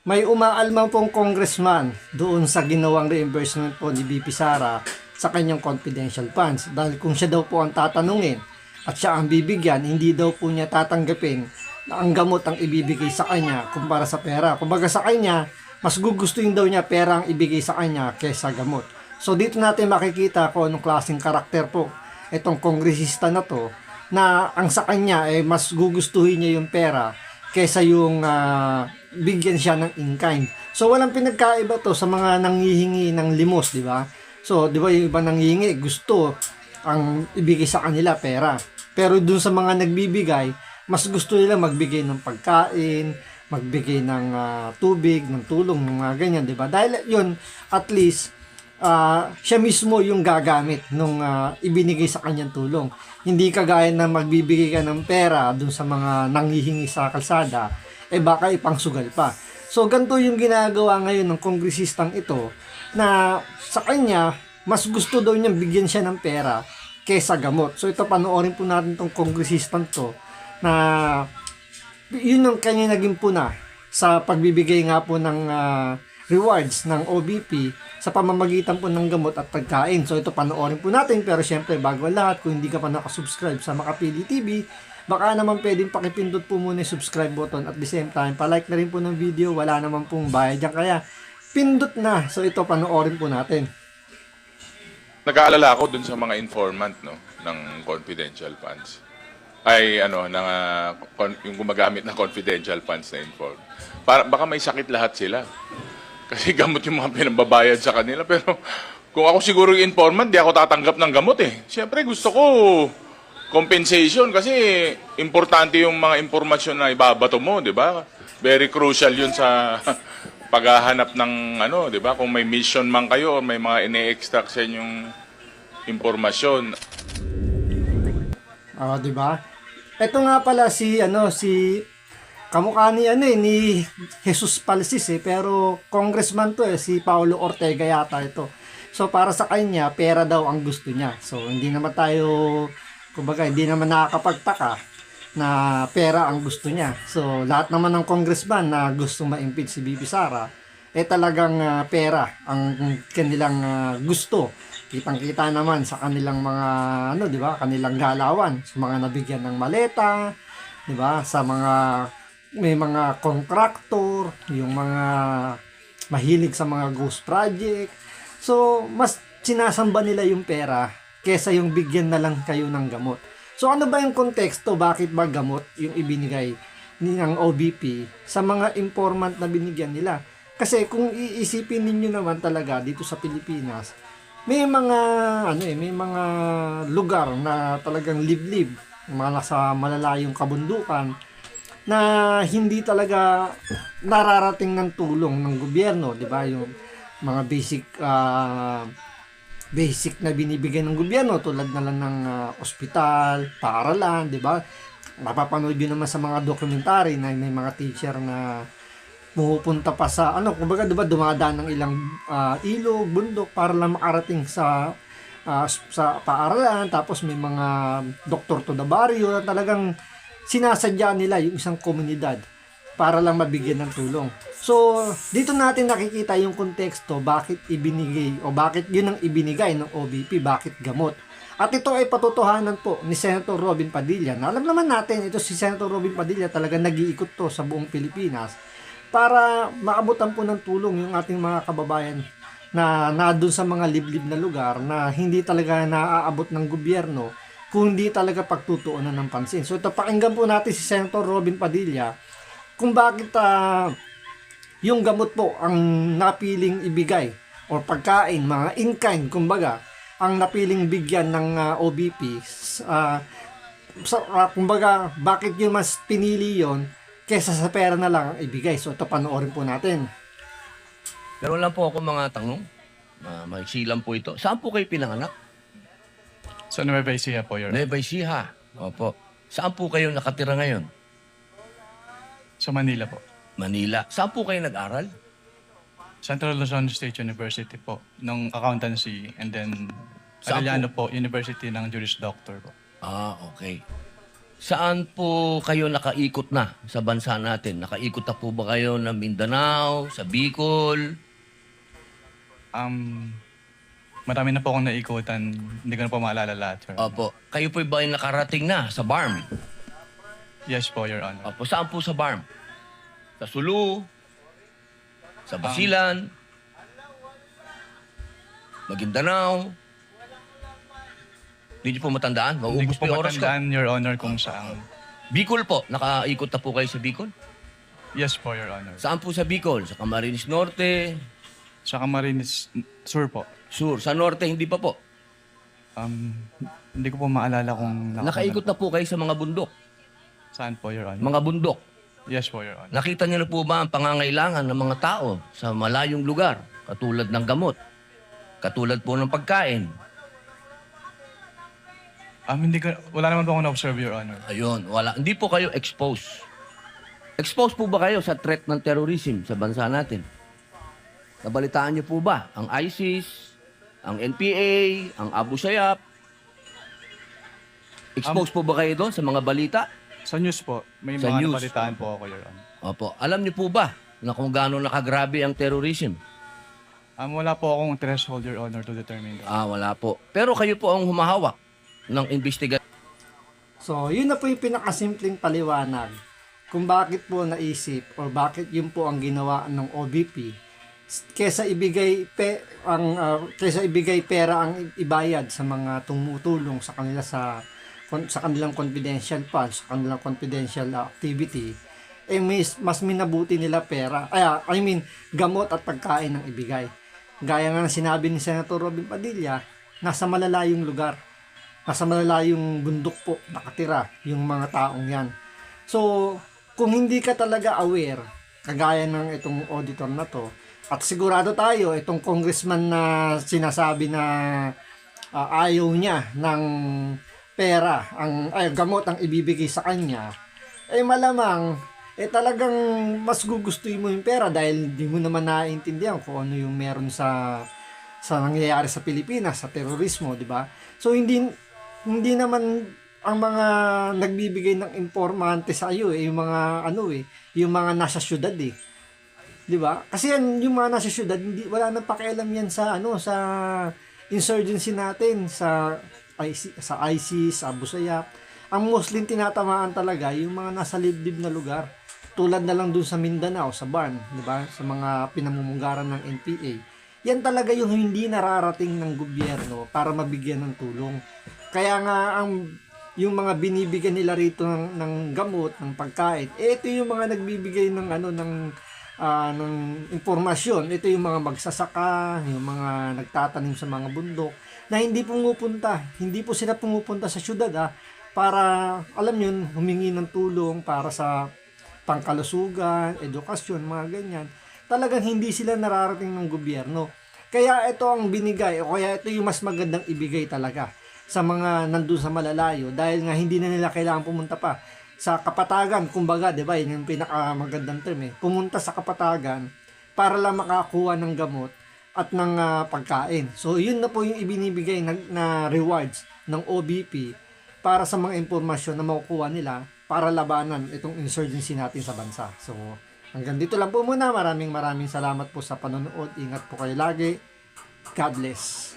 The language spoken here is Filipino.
May umaalmang pong congressman doon sa ginawang reimbursement po ni BP Sara sa kanyang confidential funds. Dahil kung siya daw po ang tatanungin at siya ang bibigyan, hindi daw po niya tatanggapin na ang gamot ang ibibigay sa kanya kumpara sa pera. Kumbaga sa kanya, mas gugustuhin daw niya pera ang ibigay sa kanya kaysa gamot. So dito natin makikita kung anong klaseng karakter po itong kongresista na to, na ang sa kanya mas gugustuhin niya yung pera kaysa yung bigyan siya ng in-kind. So walang pinagkaiba to sa mga nanghihingi ng limos, di ba? So, di ba yung iba nanghihingi, gusto ang ibigay sa kanila pera. Pero dun sa mga nagbibigay, mas gusto nila magbigay ng pagkain, magbigay ng tubig, ng tulong, ng mga ganyan, di ba? Dahil yun, at least, siya mismo yung gagamit nung ibinigay sa kanyang tulong. Hindi kagaya na magbibigay ka ng pera dun sa mga nanghihingi sa kalsada, baka ipangsugal pa. So, ganito yung ginagawa ngayon ng kongresistang ito, na sa kanya, mas gusto daw niyang bigyan siya ng pera kaysa gamot. So, ito, panoorin po natin tong kongresistan to, na yun ang kanya naging puna sa pagbibigay nga po ng rewards ng OBP sa pamamagitan po ng gamot at pagkain. So ito panoorin po natin, pero syempre bago ang lahat, kung hindi ka pa nakasubscribe sa Makapili TV, baka naman pwedeng pakipindot po muna yung subscribe button at the same time, palike na rin po ng video, wala naman pong bayad dyan, kaya pindot na. So ito panoorin po natin. Nag-aalala ako dun sa mga informant no ng confidential funds. Ay yung gumagamit ng confidential funds na inform. Para baka may sakit lahat sila. Kasi gamot yung mga pinambabayad sa kanila, pero kung ako siguro yung informant, di ako tatanggap ng gamot eh. Siyempre gusto ko compensation kasi importante yung mga impormasyon na ibabato mo, di ba? Very crucial yun sa paghahanap ng di ba? Kung may mission man kayo or may mga ine-extract sa inyong impormasyon. Di ba? Ito nga pala si kamukha ni Jesus Palsis pero congressman to si Paulo Ortega yata ito. So para sa kanya, pera daw ang gusto niya. So hindi naman tayo, kumbaga hindi naman nakakapagtaka na pera ang gusto niya. So lahat naman ng congressman na gusto ma-impeach si BP Sara, talagang pera ang kanilang gusto. Kitang-kita naman sa kanilang mga di ba? Kanilang galawan, sa mga nabigyan ng maleta, di ba? Sa mga may mga contractor, yung mga mahilig sa mga ghost project. So, mas sinasamba nila yung pera kesa yung bigyan na lang kayo ng gamot. So, ano ba yung konteksto? Bakit ba gamot yung ibinigay ng OBP sa mga informant na binigyan nila? Kasi kung iisipin ninyo naman talaga dito sa Pilipinas, may mga may mga lugar na talagang liblib, mga nasa malalayong kabundukan, na hindi talaga nararating ng tulong ng gobyerno, 'di ba? Yung mga basic na binibigay ng gobyerno tulad na lang ng ospital, paaralan, 'di ba? Mapapanood yun naman sa mga documentary na may mga teacher na pumupunta pa sa kumbaga 'di ba, dumadaan ng ilang ilog, bundok para lang makarating sa paaralan. Tapos may mga doktor to the barrio na talagang sinasadya nila yung isang komunidad para lang mabigyan ng tulong. So, dito natin nakikita yung konteksto bakit ibinigay o bakit yun ang ibinigay ng OBP, bakit gamot. At ito ay patotohanan po ni Senator Robin Padilla. Na alam naman natin, ito si Senator Robin Padilla talaga nag-iikot to sa buong Pilipinas para maabutan po ng tulong yung ating mga kababayan na doon sa mga liblib na lugar na hindi talaga naaabot ng gobyerno, kung hindi talaga pagtutuunan ng pansin. So ito, pakinggan po natin si Senator Robin Padilla kung bakit yung gamot po ang napiling ibigay o pagkain, mga in-kind, kumbaga, ang napiling bigyan ng OBP. Kumbaga, bakit yung mas pinili yon kesa sa pera na lang ang ibigay. So ito, panoorin po natin. Meron lang po ako mga tanong. Maiksi lang po ito. Saan po kayo pinanganak? Sa Nueva Ecija po, Your Honor. Nueva Ecija. Opo. Saan po kayo nakatira ngayon? Sa Manila po. Manila. Saan po kayo nag-aral? Central Luzon State University po, ng accountancy. And then, Saan Arellano po, University ng Juris Doctor po. Okay. Saan po kayo nakaikot na sa bansa natin? Nakaikot na po ba kayo ng Mindanao, sa Bicol? Marami na po akong naikutan. Hindi ko na po maalala lahat, Your Honor. Opo. Kayo po ba ay nakarating na sa BARM? Yes po, Your Honor. Opo. Saan po sa BARM? Sa Sulu? Sa Basilan? Maguindanao? Hindi niyo po matandaan? Hindi Mauubos ko po po yung oras ko. matandaan, Your Honor, kung saan. Bicol po. Nakaikot na po kayo sa Bicol? Yes po, Your Honor. Saan po sa Bicol? Sa Camarines Norte? Sa Camarines Sur po. Sur? Sa Norte, hindi pa po. Hindi ko po maalala kung... Nakaikot na po kayo sa mga bundok. Saan po, Your Honor? Mga bundok. Yes po, Your Honor. Nakita niyo na po ba ang pangangailangan ng mga tao sa malayong lugar? Katulad ng gamot. Katulad po ng pagkain. Wala naman po akong na-observe, Your Honor. Ayun, wala. Hindi po kayo exposed. Exposed po ba kayo sa threat ng terrorism sa bansa natin? Nabalitaan niyo po ba ang ISIS, ang NPA, ang Abu Sayyaf? Exposed po ba kayo doon sa mga balita? Sa news po, may Sa mga news. napalitaan po ako, Your Honor. Opo. Alam niyo po ba na kung gaano nakagrabe ang terrorism? Wala po akong threshold, Your Honor, to determine that. Wala po. Pero kayo po ang humahawak ng investigasyon. So, yun na po yung pinakasimpleng paliwanag kung bakit po naisip or bakit yun po ang ginawa ng OBP kesa ibigay pera ang ibayad sa mga tumutulong sa kanila sa kanilang confidential funds, sa kanilang confidential activity, mas minabuti nila pera. Gamot at pagkain ang ibigay. Gaya nga ng sinabi ni Senator Robin Padilla, nasa malalayong lugar. Nasa malalayong bundok po nakatira yung mga taong yan. So, kung hindi ka talaga aware, kagaya ng itong auditor na to, at sigurado tayo, itong congressman na sinasabi na ayaw niya ng pera, gamot ang ibibigay sa kanya, malamang, talagang mas gugustuhin mo yung pera dahil hindi mo naman naiintindihan kung ano yung meron sa nangyayari sa Pilipinas, sa terorismo, di ba? So, hindi naman ang mga nagbibigay ng informante sa iyo yung mga yung mga nasa syudad 'di ba? Kasi yung mga nasa syudad wala nang pakialam yan sa sa insurgency natin sa ISIS, Abu Sayyaf. Ang Muslim tinatamaan talaga yung mga nasa liblib na lugar. Tulad na lang dun sa Mindanao, sa BARM, 'di ba? Sa mga pinamumugaran ng NPA. Yan talaga yung hindi nararating ng gobyerno para mabigyan ng tulong. Kaya nga yung mga binibigyan nila rito ng gamot, ng pagkain, ito yung mga nagbibigay ng ng impormasyon. Ito yung mga magsasaka, yung mga nagtatanim sa mga bundok na hindi po sila pumupunta sa syudad para alam yun, humingi ng tulong para sa pangkalusugan, edukasyon, mga ganyan. Talagang hindi sila nararating ng gobyerno. Kaya ito ang binigay, o kaya ito yung mas magandang ibigay talaga sa mga nandun sa malalayo dahil nga hindi na nila kailangan pumunta pa sa kapatagan, kumbaga, di ba, yun yung pinakamagandang term pumunta sa kapatagan para lang makakuha ng gamot at ng pagkain. So, yun na po yung ibinibigay na rewards ng OBP para sa mga impormasyon na makukuha nila para labanan itong insurgency natin sa bansa. So, hanggang dito lang po muna. Maraming salamat po sa panonood. Ingat po kayo lagi. God bless.